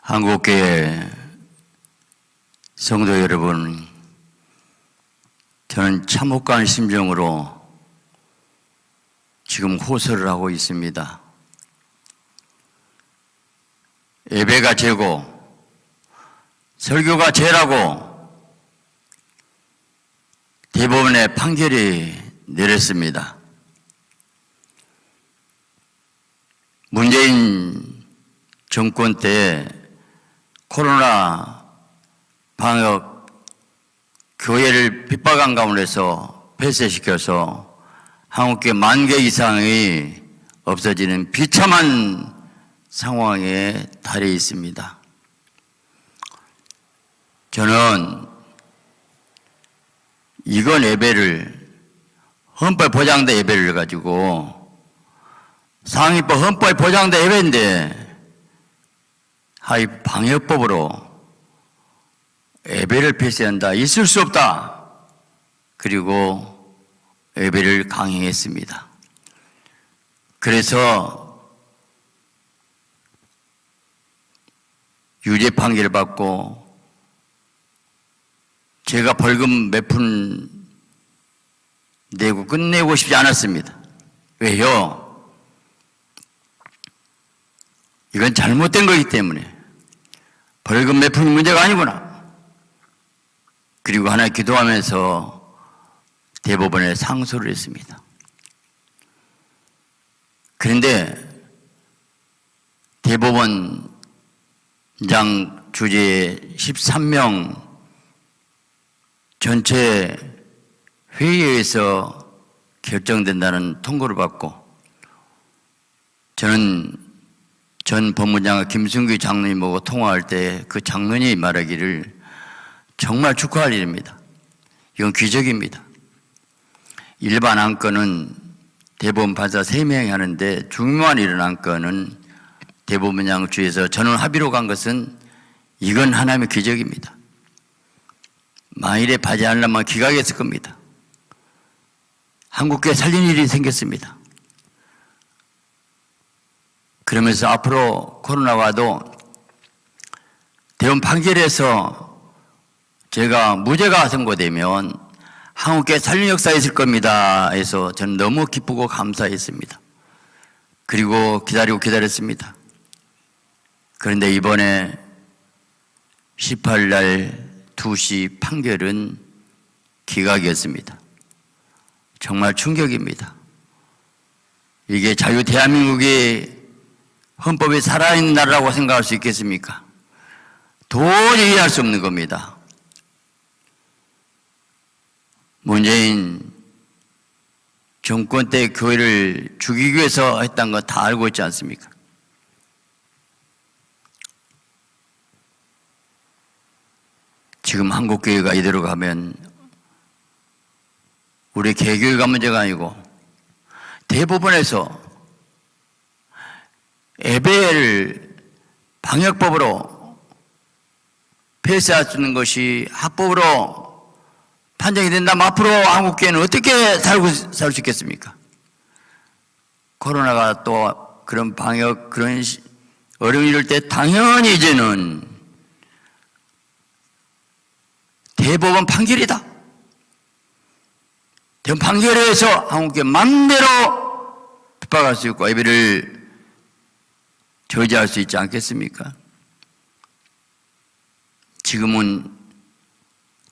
한국교회 성도 여러분, 저는 참혹한 심정으로 지금 호소를 하고 있습니다. 예배가 죄고 설교가 죄라고 대법원의 판결이 내렸습니다. 문재인 정권 때 코로나 방역 교회를 핍박한 가운데서 폐쇄시켜서 한국교회 10,000개 이상이 없어지는 비참한 상황에 달해 있습니다. 저는 이건 예배를 헌법에 보장된 예배를 가지고 상위법 헌법에 보장된 예배인데 하이 방역법으로 예배를 폐쇄한다. 있을 수 없다. 그리고 예배를 강행했습니다. 그래서 유죄 판결을 받고 제가 벌금 몇 푼 내고 끝내고 싶지 않았습니다. 왜요? 이건 잘못된 거기 때문에 벌금 몇 푼이 문제가 아니구나. 그리고 하나 기도하면서 대법원에 상소를 했습니다. 그런데 대법원장 주재 13명 전체 회의에서 결정된다는 통보를 받고 저는 전 법무장관 김승규 장로님 보고 통화할 때 그 장로님이 말하기를 정말 축하할 일입니다. 이건 기적입니다. 일반 안건은 대법원 판사 3명이 하는데 중요한 이런 안건은 대법원장 주에서 전원 합의로 간 것은 이건 하나님의 기적입니다. 만일에 바지하려면 기각했을 겁니다. 한국교회 살린 일이 생겼습니다. 그러면서 앞으로 코로나가 와도 대법원 판결에서 제가 무죄가 선고되면 한국교회 살린 역사에 있을 겁니다 해서 저는 너무 기쁘고 감사했습니다. 그리고 기다렸습니다. 그런데 이번에 18일 날 2시 판결은 기각이었습니다. 정말 충격입니다. 이게 자유 대한민국이 헌법이 살아있는 나라라고 생각할 수 있겠습니까? 도저히 이해할 수 없는 겁니다. 문재인 정권 때 교회를 죽이기 위해서 했던 거 다 알고 있지 않습니까? 지금 한국교회가 이대로 가면 우리 개교회가 문제가 아니고 대법원에서 예배를 방역법으로 폐쇄할 수 있는 것이 합법으로 판정이 된다면 앞으로 한국교회는 어떻게 살 수 있겠습니까? 코로나가 또 그런 방역 그런 어려움이 이럴 때 당연히 이제는 대법원 판결이다. 대법원 판결에서 한국교회 맘대로 핍박할 수 있고 예배를 저지할 수 있지 않겠습니까? 지금은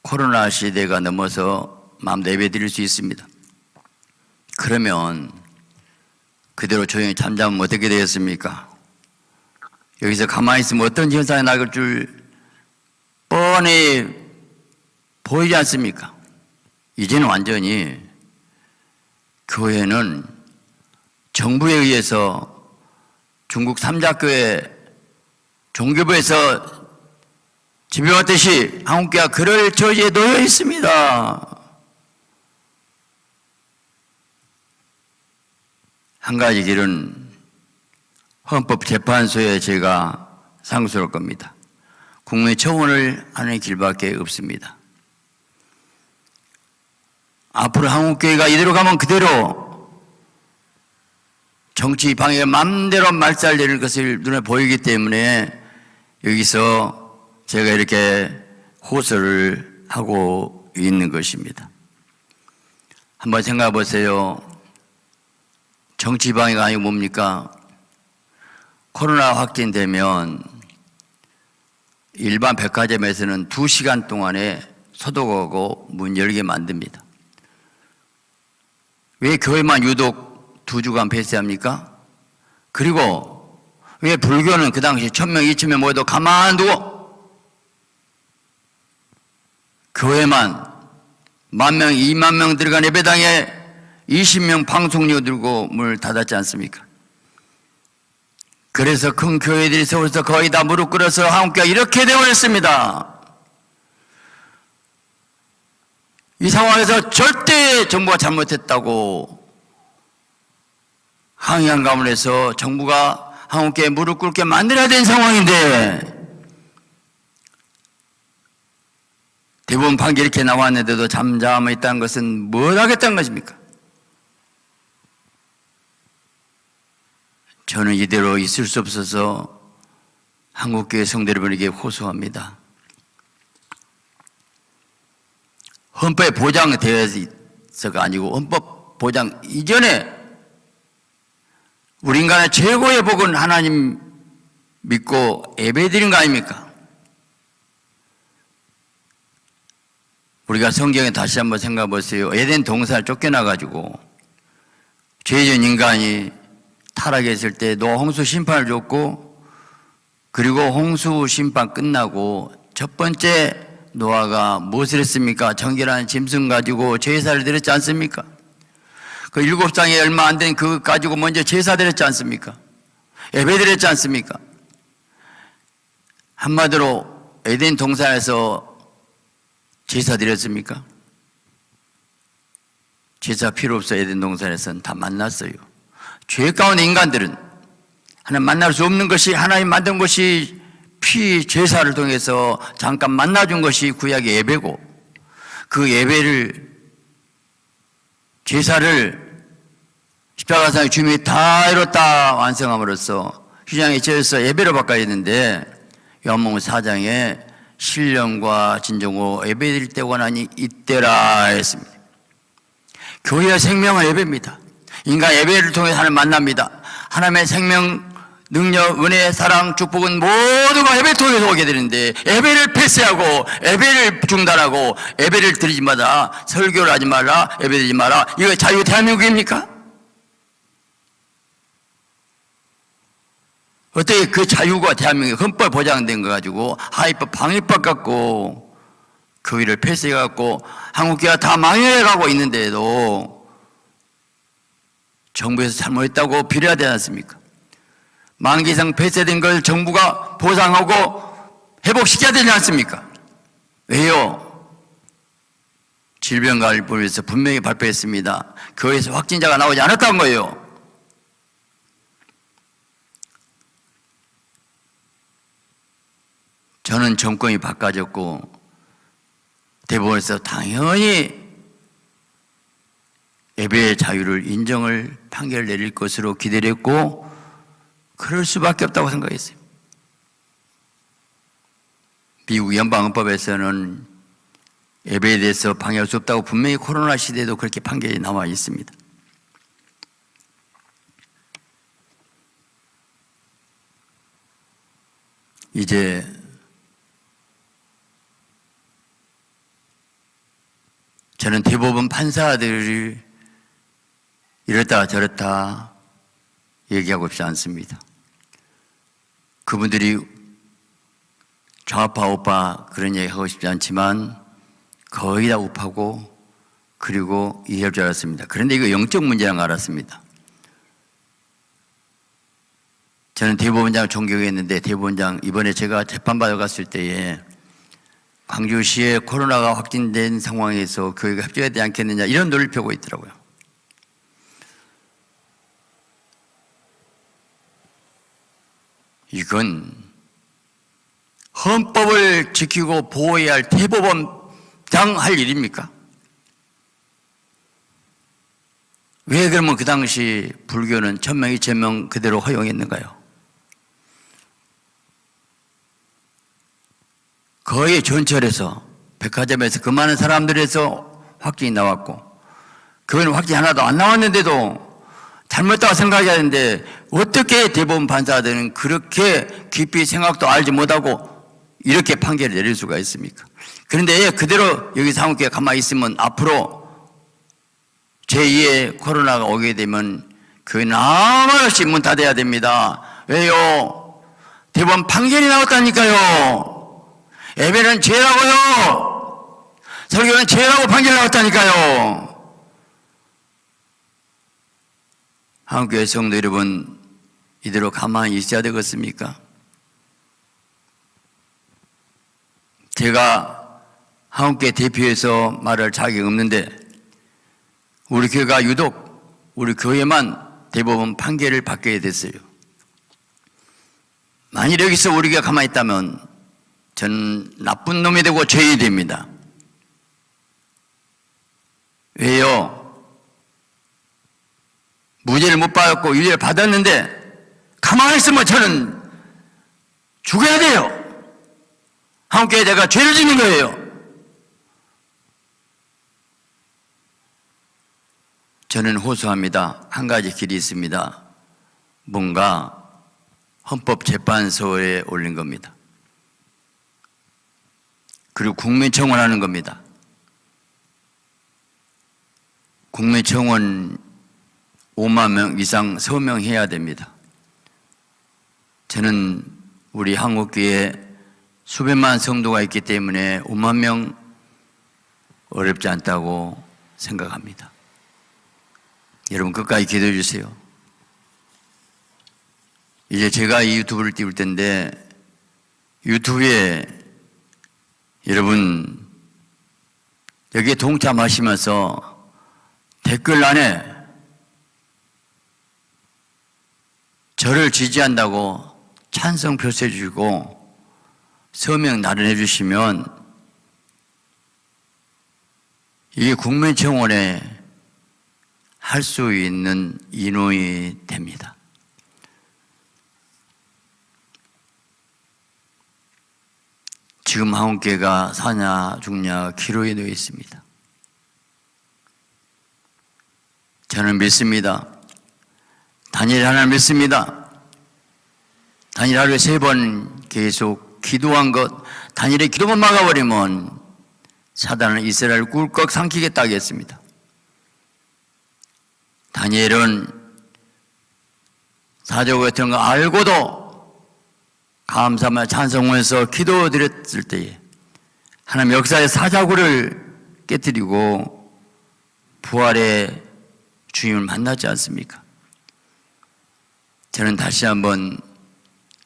코로나 시대가 넘어서 마음대로 예배 드릴 수 있습니다. 그러면 그대로 조용히 잠자면 어떻게 되겠습니까? 여기서 가만히 있으면 어떤 현상이 나올 줄 뻔히 보이지 않습니까? 이제는 완전히 교회는 정부에 의해서 중국 삼자교회 종교부에서 지배받듯이 한국교회가 그럴 처지에 놓여 있습니다. 한 가지 길은 헌법재판소에 제가 상소할 겁니다. 국민 청원을 하는 길밖에 없습니다. 앞으로 한국교회가 이대로 가면 그대로 정치 방해가 마음대로 말살되는 것을 눈에 보이기 때문에 여기서 제가 이렇게 호소를 하고 있는 것입니다. 한번 생각해 보세요. 정치방해가 아니고 뭡니까? 코로나 확진되면 일반 백화점에서는 2시간 동안에 소독하고 문 열게 만듭니다. 왜 교회만 유독 2주간 폐쇄합니까? 그리고 왜 불교는 그 당시 1000명, 2000명 모여도 가만두고 교회만 10,000명, 20,000명 들어간 예배당에 20명 방송료 들고 문을 닫았지 않습니까? 그래서 큰 교회들이 서울에서 거의 다 무릎 꿇어서 한국교회가 이렇게 되어버렸습니다. 이 상황에서 절대 정부가 잘못했다고 항의한 가문에서 정부가 한국교회 무릎 꿇게 만들어야 되는 상황인데 대법원 판결이 이렇게 나왔는데도 잠잠해 있다는 것은 뭘 하겠다는 것입니까? 저는 이대로 있을 수 없어서 한국교회 성도 여러분에게 호소합니다. 헌법에 보장되어 있어가 아니고 헌법 보장 이전에 우리 인간의 최고의 복은 하나님 믿고 예배드린 거 아닙니까? 우리가 성경에 다시 한번 생각해 보세요. 에덴 동산을 쫓겨나가지고 죄진 인간이 타락했을 때 노아 홍수 심판을 줬고 그리고 홍수 심판 끝나고 첫 번째 노아가 무엇을 했습니까? 정결한 짐승 가지고 제사를 드렸지 않습니까? 그 7장에 얼마 안 된 그것 가지고 먼저 제사 드렸지 않습니까? 예배 드렸지 않습니까? 한마디로 에덴 동산에서 제사 드렸습니까? 제사 필요 없어. 에덴 동산에서는 다 만났어요. 죄 가운데 인간들은 하나님 만날 수 없는 것이 하나님 만든 것이 피 제사를 통해서 잠깐 만나준 것이 구약의 예배고 그 예배를 제사를 십자가상의 주님이 다 이뤘다 완성함으로써 휘장에 찢어서 예배로 바꿔야 했는데 요한복음 4장에 신령과 진정으로 예배드릴 때 원하니 이때라 했습니다. 교회의 생명은 예배입니다. 인간 예배를 통해 하나님 만납니다. 하나님의 생명, 능력, 은혜, 사랑, 축복은 모두가 예배를 통해서 오게 되는데 예배를 폐쇄하고 예배를 중단하고 예배를 드리지 마라, 설교를 하지 마라, 예배 드리지 마라. 이거 자유 대한민국입니까? 어떻게 그 자유가 대한민국에 헌법 보장된 거 가지고 하위법, 방위법 갖고 교회를 폐쇄해 갖고 한국교회가 다 망해가고 있는데도 정부에서 잘못했다고 비려야 되지 않습니까? 만기 이상 폐쇄된 걸 정부가 보상하고 회복시켜야 되지 않습니까? 왜요? 질병관리본부에서 분명히 발표했습니다. 교회에서 확진자가 나오지 않았다는 거예요. 저는 정권이 바꿔졌고 대법원에서 당연히 예배의 자유를 인정을 판결을 내릴 것으로 기대를 했고 그럴 수밖에 없다고 생각했어요. 미국 연방헌법에서는 예배에 대해서 방해할 수 없다고 분명히 코로나 시대에도 그렇게 판결이 나와 있습니다. 이제 저는 대법원 판사들이 이랬다 저랬다 얘기하고 싶지 않습니다. 그분들이 좌파 우파 그런 얘기 하고 싶지 않지만 거의 다 우파고 그리고 이해할 줄 알았습니다. 그런데 이거 영적 문제라는 걸 알았습니다. 저는 대법원장을 존경했는데 대법원장 이번에 제가 재판받아 갔을 때에 광주시에 코로나가 확진된 상황에서 교회가 협조해야 되지 않겠느냐 이런 논리를 펴고 있더라고요. 이건 헌법을 지키고 보호해야 할 대법원장 할 일입니까? 왜 그러면 그 당시 불교는 1000명, 2000명 그대로 허용했는가요? 거의 전철에서 백화점에서 그 많은 사람들에서 확진이 나왔고 그건 확진이 하나도 안 나왔는데도 잘못했다고 생각하는데 어떻게 대법원 판사들은 그렇게 깊이 생각도 알지 못하고 이렇게 판결을 내릴 수가 있습니까? 그런데 그대로 여기 사무국에 가만히 있으면 앞으로 제2의 코로나가 오게 되면 그건 아무 없이 문 닫아야 됩니다. 왜요? 대법원 판결이 나왔다니까요. 예배는 죄라고요. 설교는 죄라고 판결 나왔다니까요. 한국교회 성도 여러분, 이대로 가만히 있어야 되겠습니까? 제가 한국교회 대표해서 말할 자격이 없는데 우리 교회가 유독 우리 교회만 대법원 판결을 받게 됐어요. 만일 여기서 우리 교회가 가만히 있다면 저는 나쁜 놈이 되고 죄인이 됩니다. 왜요? 무죄를 못 받았고 유죄를 받았는데 가만히 있으면 저는 죽어야 돼요. 한국교회에 내가 죄를 짓는 거예요. 저는 호소합니다. 한 가지 길이 있습니다. 뭔가 헌법재판소에 올린 겁니다. 그리고 국민청원하는 겁니다. 국민청원 5만 명 이상 서명해야 됩니다. 저는 우리 한국교회에 수백만 성도가 있기 때문에 5만 명 어렵지 않다고 생각합니다. 여러분 끝까지 기도해 주세요. 이제 제가 이 유튜브를 띄울 텐데 유튜브에 여러분 여기에 동참하시면서 댓글란에 저를 지지한다고 찬성 표시해 주시고 서명 나눠해 주시면 이게 국민청원에 할 수 있는 인원이 됩니다. 지금 한국교회가 사냐 죽냐 기로에 놓여 있습니다. 저는 믿습니다. 다니엘 하나님 믿습니다. 다니엘 하루에 3번 계속 기도한 것, 다니엘의 기도만 막아버리면 사단은 이스라엘을 꿀꺽 삼키겠다 하겠습니다. 다니엘은 사조 같은 거 알고도 감사하며 찬송하면서 기도드렸을 때에 하나님 역사의 사자구를 깨뜨리고 부활의 주님을 만나지 않습니까? 저는 다시 한번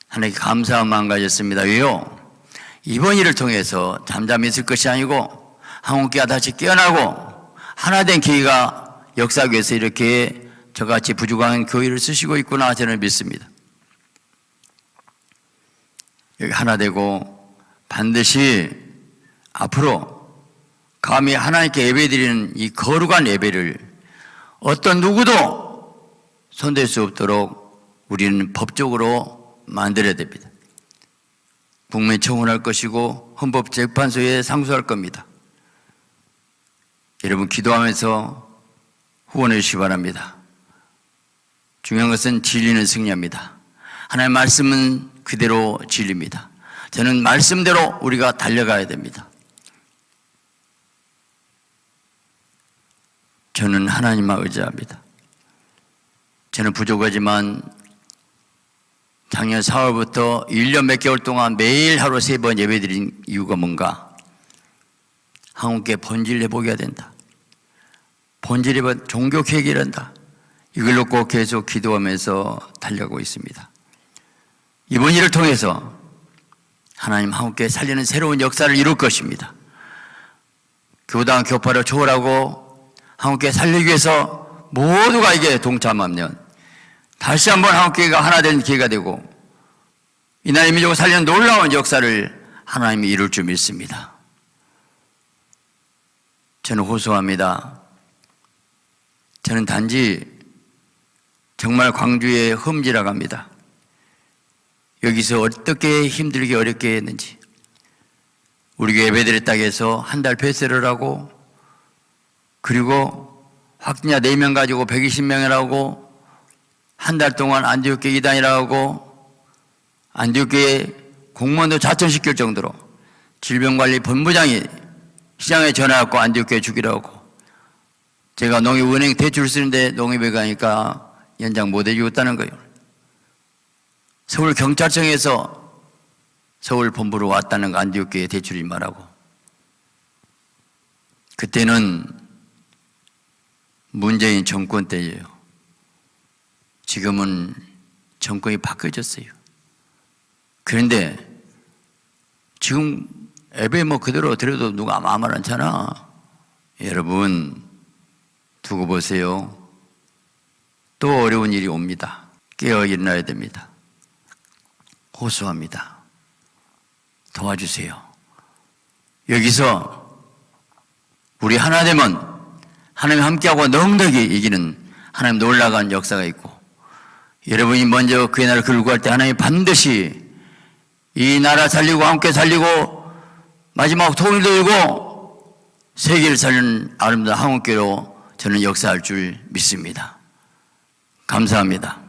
하나님께 감사한 마음 가졌습니다. 왜요? 이번 일을 통해서 잠잠히 있을 것이 아니고 한국교회가 다시 깨어나고 하나된 교회가 역사교회에서 이렇게 저같이 부족한 교회를 쓰시고 있구나 저는 믿습니다. 여기 하나 되고 반드시 앞으로 감히 하나님께 예배드리는 이 거룩한 예배를 어떤 누구도 손댈 수 없도록 우리는 법적으로 만들어야 됩니다. 국민청원할 것이고 헌법재판소에 상소할 겁니다. 여러분 기도하면서 후원해 주시기 바랍니다. 중요한 것은 진리는 승리합니다. 하나님의 말씀은 그대로 진리입니다. 저는 말씀대로 우리가 달려가야 됩니다. 저는 하나님만 의지합니다. 저는 부족하지만 작년 4월부터 1년 몇 개월 동안 매일 하루 3번 예배드린 이유가 뭔가? 한국교회 본질 회복해야 된다. 본질 회복, 종교개혁이 된다. 이걸로 꼭 계속 기도하면서 달려가고 있습니다. 이번 일을 통해서 하나님 한국교회 살리는 새로운 역사를 이룰 것입니다. 교당 교파를 초월하고 한국교회 살리기 위해서 모두가 이게 동참하면 다시 한번 한국교회가 하나 된 기회가 되고 이 나라의 민족을 살리는 놀라운 역사를 하나님이 이룰 줄 믿습니다. 저는 호소합니다. 저는 단지 정말 광주의 험지라고 합니다. 여기서 어떻게 힘들게 어렵게 했는지 우리 교회 예배드렸다고 해서 한 달 폐쇄를 하고, 그리고 확진자 4명 가지고 120명이라고 한 달 동안 안디옥교회 이단이라고 안디옥교회 공무원도 자천시킬 정도로 질병관리본부장이 시장에 전화하고 안디옥교회 죽이라고. 제가 농협은행 대출 쓰는데 농협에 가니까 연장 못 해주겠다는 거예요. 서울경찰청에서 서울 본부로 왔다는 거, 안디옥교회 대출이 말하고. 그때는 문재인 정권 때예요. 지금은 정권이 바뀌어졌어요. 그런데 지금 예배 그대로 드려도 누가 아무 말 않잖아. 여러분 두고 보세요. 또 어려운 일이 옵니다. 깨어 일어나야 됩니다. 호소합니다. 도와주세요. 여기서 우리 하나 되면 하나님 함께하고 넉넉히 이기는 하나님 놀라운 역사가 있고, 여러분이 먼저 그의 나라를 걸고 할 때 하나님 반드시 이 나라 살리고 함께 살리고 마지막 통일도 이루고 세계를 살리는 아름다운 한국교회로 저는 역사할 줄 믿습니다. 감사합니다.